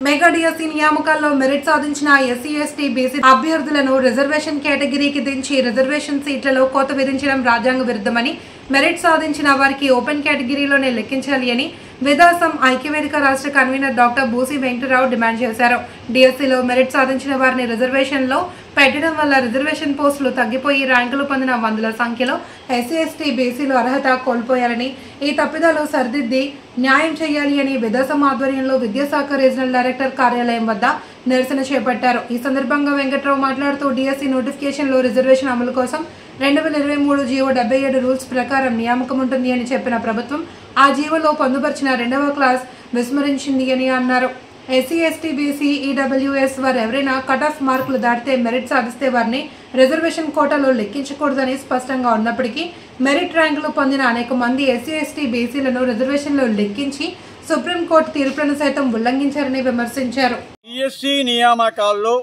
Mega DSC నియామకాల్లో merit సాధించిన SC ST BC అభ్యర్థులను reservation కేటగిరీకి దించి రిజర్వేషన్ సీట్లలో కోత విధించడం రాజ్యాంగ విరుద్ధమని, మెరిట్ సాధించిన వారికి ఓపెన్ కేటగిరీలోనే లెక్కించాలి అని విదాసం ఐక్యవేదిక రాష్ట్ర convener doctor Busi Venkatarao demand చేశారు. డిఎస్సిలో మెరిట్ సాధించిన వారిని రిజర్వేషన్లో పెట్టడం వల్ల రిజర్వేషన్ పోస్టులు తగ్గిపోయి ర్యాంకులు పొందిన వందల సంఖ్యలో ఎస్సీ ఎస్టీ బీసీలు అర్హత కోల్పోయారని, ఈ తప్పిదాలు సరిదిద్ది న్యాయం చేయాలి అని విదాసం ఆధ్వర్యంలో విద్యాశాఖ రీజనల్ డైరెక్టర్ కార్యాలయం వద్ద నిరసన చేపట్టారు. ఈ సందర్భంగా వెంకటరావు మాట్లాడుతూ డిఎస్సి నోటిఫికేషన్లో రిజర్వేషన్ అమలు కోసం 2023 జీవో 77 రూల్స్ ప్రకారం నియామకం ఉంటుంది అని చెప్పిన ప్రభుత్వం ఆ జీవోలో పొందుపరిచిన 2వ క్లాస్ విస్మరించింది అని అన్నారు. ఎస్సీ ఎస్టీ బీసీ ఈడబ్ల్యూఎస్ వారు ఎవరైనా కట్ ఆఫ్ మార్కులు దాటితే మెరిట్ సాధిస్తే వారిని రిజర్వేషన్ కోటాలో లెక్కించకూడదని స్పష్టంగా ఉన్నప్పటికీ మెరిట్ ర్యాంకులు పొందిన అనేక మంది ఎస్సీ ఎస్టీ బీసీలను రిజర్వేషన్లో లెక్కించి సుప్రీంకోర్టు తీర్పులను సైతం ఉల్లంఘించారని విమర్శించారు. డిఎస్సి నియామకాల్లో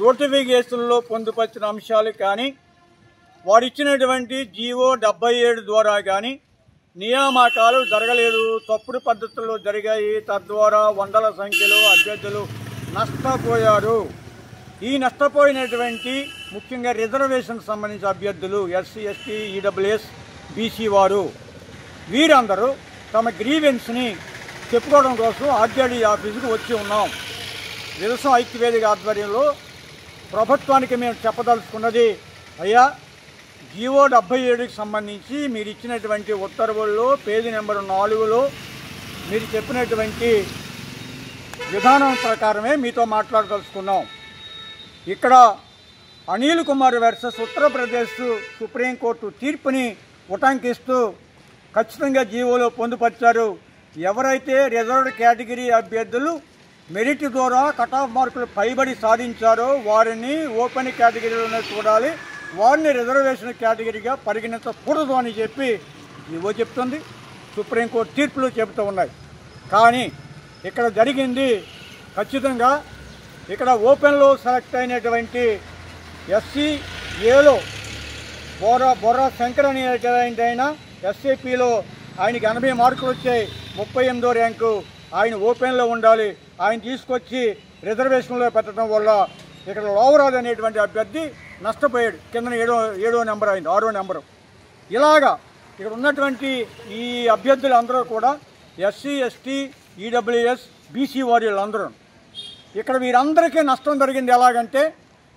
నోటిఫికేషన్లో పొందుపరిచిన అంశాలు కానీ వారిచ్చినటువంటి జీవో 77 ద్వారా కానీ నియామకాలు జరగలేదు, తప్పుడు పద్ధతుల్లో జరిగాయి. తద్వారా వందల సంఖ్యలో అభ్యర్థులు నష్టపోయారు. ఈ నష్టపోయినటువంటి ముఖ్యంగా రిజర్వేషన్ సంబంధించిన అభ్యర్థులు ఎస్సీ ఎస్టీ ఈడబ్ల్యూఎస్ బీసీ వారు వీరందరూ తమ గ్రీవెన్స్ని చెప్పుకోవడం కోసం ఆర్జేడీ ఆఫీసుకు వచ్చి ఉన్నాం. విదసం ఐక్యవేదిక ఆధ్వర్యంలో ప్రభుత్వానికి మేము చెప్పదలుచుకున్నది, అయ్యా జీవో 77కి సంబంధించి మీరు ఇచ్చినటువంటి ఉత్తర్వుల్లో పేజీ నెంబర్ 4లో మీరు చెప్పినటువంటి విధానం ప్రకారమే మీతో మాట్లాడదలుచుకున్నాం. ఇక్కడ అనిల్ కుమార్ వర్సెస్ ఉత్తరప్రదేశ్ సుప్రీంకోర్టు తీర్పుని ఉటంకిస్తూ ఖచ్చితంగా జీవోలో పొందుపరిచారు. ఎవరైతే రిజర్వ్డ్ కేటగిరీ అభ్యర్థులు మెరిట్ ద్వారా కట్ ఆఫ్ మార్కులు పైబడి సాధించారో వారిని ఓపెన్ కేటగిరీలోనే చూడాలి, వారిని రిజర్వేషన్ కేటగిరీగా పరిగణించకూడదు అని చెప్పి ఇవో చెప్తుంది, సుప్రీంకోర్టు తీర్పులు చెబుతూ ఉన్నాయి. కానీ ఇక్కడ జరిగింది ఖచ్చితంగా ఇక్కడ ఓపెన్లో సెలెక్ట్ అయినటువంటి ఎస్సీ ఏలో బొర్రా శంకర్ అనేటువంటి ఆయన ఎస్ఏపీలో ఆయనకి 80 మార్కులు వచ్చాయి, 38వ ర్యాంకు. ఆయన ఓపెన్లో ఉండాలి, ఆయన తీసుకొచ్చి రిజర్వేషన్లో పెట్టడం వల్ల ఇక్కడ లోవరాజు అనేటువంటి అభ్యర్థి నష్టపోయాడు. కింద 7వ నెంబర్ అయింది, 6వ నెంబరు. ఇలాగా ఇక్కడ ఉన్నటువంటి ఈ అభ్యర్థులు అందరూ కూడా ఎస్సీ ఎస్టీ ఈడబ్ల్యూఎస్ బీసీ వారీలందరూ ఇక్కడ వీరందరికీ నష్టం జరిగింది. ఎలాగంటే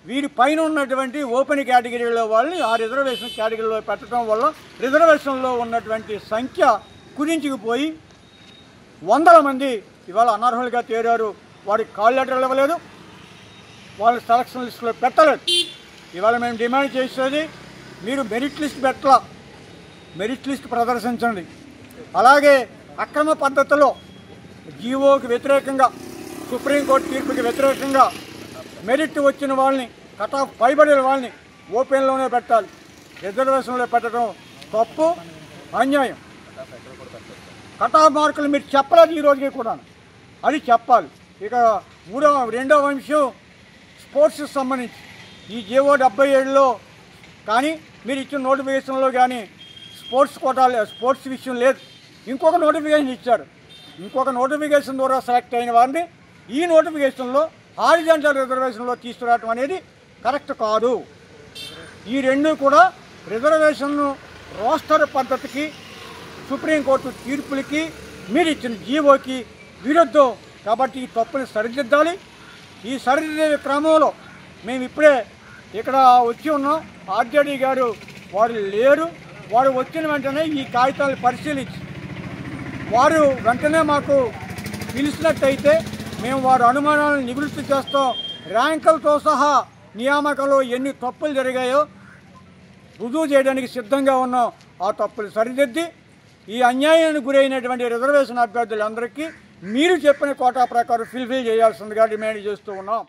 వీరి పైన ఉన్నటువంటి ఓపెన్ కేటగిరీలో వాళ్ళని ఆ రిజర్వేషన్ కేటగిరీలో పెట్టడం వల్ల రిజర్వేషన్లో ఉన్నటువంటి సంఖ్య కుదించుకుపోయి వందల మంది ఇవాళ అనర్హులుగా తేరారు. వారికి కాల్ లెటర్లు ఇవ్వలేదు, వాళ్ళని సెలక్షన్ లిస్టులో పెట్టలేదు. ఇవాళ మేము డిమాండ్ చేసేది, మీరు మెరిట్ లిస్ట్ పెట్టాల, మెరిట్ లిస్ట్ ప్రదర్శించండి. అలాగే అక్రమ పద్ధతిలో జీవోకి వ్యతిరేకంగా సుప్రీంకోర్టు తీర్పుకి వ్యతిరేకంగా మెరిట్ వచ్చిన వాళ్ళని కట్ ఆఫ్ పైబడిన వాళ్ళని ఓపెన్లోనే పెట్టాలి, రిజర్వేషన్లో పెట్టడం తప్పు, అన్యాయం. కట్ ఆఫ్ మార్కులు మీరు చెప్పలేదు ఈ రోజుకి కూడా, అది చెప్పాలి. ఇక రెండవ అంశం స్పోర్ట్స్కి సంబంధించి ఈ జీవో 77లో కానీ మీరు ఇచ్చిన నోటిఫికేషన్లో కానీ స్పోర్ట్స్ విషయం లేదు. ఇంకొక నోటిఫికేషన్ ఇచ్చారు, ఇంకొక నోటిఫికేషన్ ద్వారా సెలెక్ట్ అయిన వారిని ఈ నోటిఫికేషన్లో హారిజాంటల్ రిజర్వేషన్లో తీసుకురావడం అనేది కరెక్ట్ కాదు. ఈ రెండు కూడా రిజర్వేషన్ రోస్టర్ పద్ధతికి సుప్రీంకోర్టు తీర్పులకి మీరు ఇచ్చిన జీవోకి విరుద్ధం. కాబట్టి ఈ తప్పుని సరిదిద్దాలి. ఈ సరిదిద్దే క్రమంలో మేము ఇప్పుడే ఇక్కడ వచ్చి ఉన్నాం. ఆర్జేడీ గారు వారు లేరు, వారు వచ్చిన వెంటనే ఈ కాగితాలు పరిశీలించి వారు వెంటనే మాకు పిలిచినట్టయితే మేము వారి అనుమానాలను నివృత్తి చేస్తాం. ర్యాంకులతో సహా నియామకంలో ఎన్ని తప్పులు జరిగాయో రుజువు చేయడానికి సిద్ధంగా ఉన్నాం. ఆ తప్పులు సరిదిద్ది ఈ అన్యాయానికి గురైనటువంటి రిజర్వేషన్ అభ్యర్థులందరికీ మీరు చెప్పిన కోటా ప్రకారం ఫుల్ఫిల్ చేయాల్సిందిగా డిమాండ్ చేస్తూ ఉన్నాం.